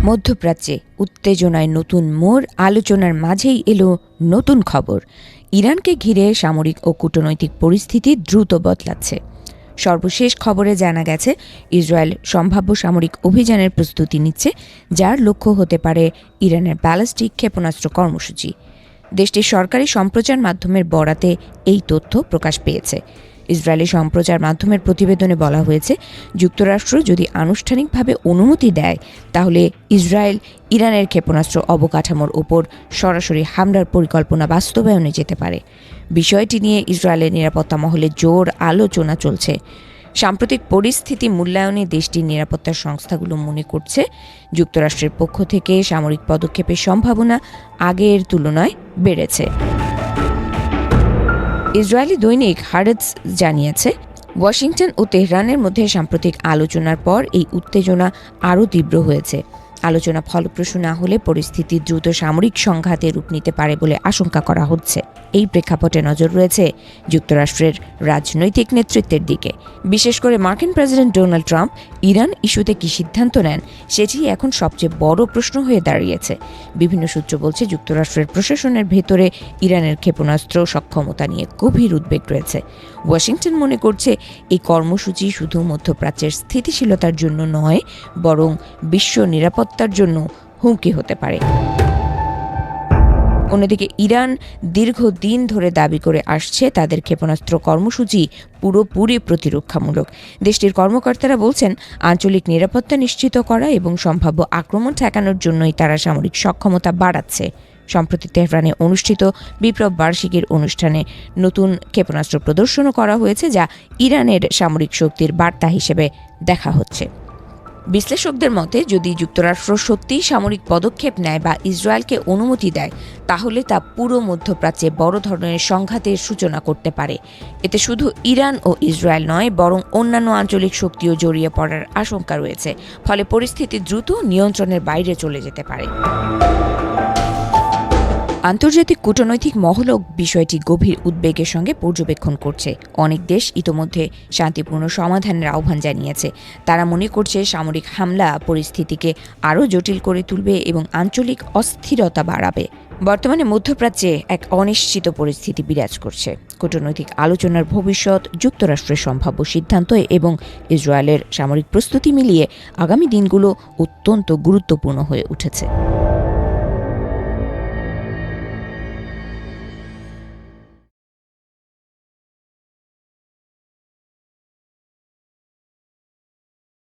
মধ্যপ্রাচ্যে উত্তেজনায় নতুন মোড়, আলোচনার মাঝেই এলো নতুন খবর। ইরানকে ঘিরে সামরিক ও কূটনৈতিক পরিস্থিতি দ্রুত বদলাচ্ছে। সর্বশেষ খবরে জানা গেছে, ইসরায়েল সম্ভাব্য সামরিক অভিযানের প্রস্তুতি নিচ্ছে, যার লক্ষ্য হতে পারে ইরানের ব্যালিস্টিক ক্ষেপণাস্ত্র কর্মসূচি। দেশটির সরকারি সম্প্রচার মাধ্যমের বরাতে এই তথ্য প্রকাশ পেয়েছে। ইসরায়েলি সম্প্রচার মাধ্যমের প্রতিবেদনে বলা হয়েছে, যুক্তরাষ্ট্র যদি আনুষ্ঠানিকভাবে অনুমতি দেয়, তাহলে ইসরায়েল ইরানের ক্ষেপণাস্ত্র অবকাঠামোর ওপর সরাসরি হামলার পরিকল্পনা বাস্তবায়নে যেতে পারে। বিষয়টি নিয়ে ইসরায়েলের নিরাপত্তা মহলে জোর আলোচনা চলছে। সাম্প্রতিক পরিস্থিতি মূল্যায়নে দেশটির নিরাপত্তা সংস্থাগুলো মনে করছে, যুক্তরাষ্ট্রের পক্ষ থেকে সামরিক পদক্ষেপের সম্ভাবনা আগের তুলনায় বেড়েছে। ইসরায়েলি দৈনিক হারেটস জানিয়েছে, ওয়াশিংটন ও তেহরানের মধ্যে সাম্প্রতিক আলোচনার পর এই উত্তেজনা আরও তীব্র হয়েছে। আলোচনা ফলপ্রসূ না হলে পরিস্থিতি দ্রুত সামরিক সংঘাতে রূপ নিতে পারে বলে আশঙ্কা করা হচ্ছে। এই প্রেক্ষাপটে নজর রয়েছে যুক্তরাষ্ট্রের রাজনৈতিক নেতৃত্বের দিকে। বিশেষ করে মার্কিন প্রেসিডেন্ট ডোনাল্ড ট্রাম্প ইরান ইস্যুতে কী সিদ্ধান্ত নেন, সেটি এখন সবচেয়ে বড় প্রশ্ন হয়ে দাঁড়িয়েছে। বিভিন্ন সূত্র বলছে, যুক্তরাষ্ট্রের প্রশাসনের ভেতরে ইরানের ক্ষেপণাস্ত্র সক্ষমতা নিয়ে গভীর উদ্বেগ রয়েছে। ওয়াশিংটন মনে করছে, এই কর্মসূচি শুধু মধ্যপ্রাচ্যের স্থিতিশীলতার জন্য নয়, বরং বিশ্ব নিরাপত্তার জন্য হুমকি হতে পারে। অন্যদিকে ইরান দীর্ঘদিন ধরে দাবি করে আসছে, তাদের ক্ষেপণাস্ত্র কর্মসূচি পুরোপুরি প্রতিরক্ষামূলক। দেশটির কর্মকর্তারা বলছেন, আঞ্চলিক নিরাপত্তা নিশ্চিত করা এবং সম্ভাব্য আক্রমণ ঠেকানোর জন্যই তারা সামরিক সক্ষমতা বাড়াচ্ছে। সম্প্রতি তেহরানে অনুষ্ঠিত বিপ্লব বার্ষিকীর অনুষ্ঠানে নতুন ক্ষেপণাস্ত্র প্রদর্শনও করা হয়েছে, যা ইরানের সামরিক শক্তির বার্তা হিসেবে দেখা হচ্ছে। বিশ্লেষকদের মতে, যদি যুক্তরাষ্ট্র সত্যিই সামরিক পদক্ষেপ নেয় বা ইসরায়েলকে অনুমতি দেয়, তাহলে তা পুরো মধ্যপ্রাচ্যে বড় ধরনের সংঘাতের সূচনা করতে পারে। এতে শুধু ইরান ও ইসরায়েল নয়, বরং অন্যান্য আঞ্চলিক শক্তিও জড়িয়ে পড়ার আশঙ্কা রয়েছে। ফলে পরিস্থিতি দ্রুত নিয়ন্ত্রণের বাইরে চলে যেতে পারে। আন্তর্জাতিক কূটনৈতিক মহলও বিষয়টি গভীর উদ্বেগের সঙ্গে পর্যবেক্ষণ করছে। অনেক দেশ ইতোমধ্যে শান্তিপূর্ণ সমাধানের আহ্বান জানিয়েছে। তারা মনে করছে, সামরিক হামলা পরিস্থিতিকে আরও জটিল করে তুলবে এবং আঞ্চলিক অস্থিরতা বাড়াবে। বর্তমানে মধ্যপ্রাচ্যে এক অনিশ্চিত পরিস্থিতি বিরাজ করছে। কূটনৈতিক আলোচনার ভবিষ্যৎ, যুক্তরাষ্ট্রের সম্ভাব্য সিদ্ধান্ত এবং ইসরায়েলের সামরিক প্রস্তুতি মিলিয়ে আগামী দিনগুলো অত্যন্ত গুরুত্বপূর্ণ হয়ে উঠেছে।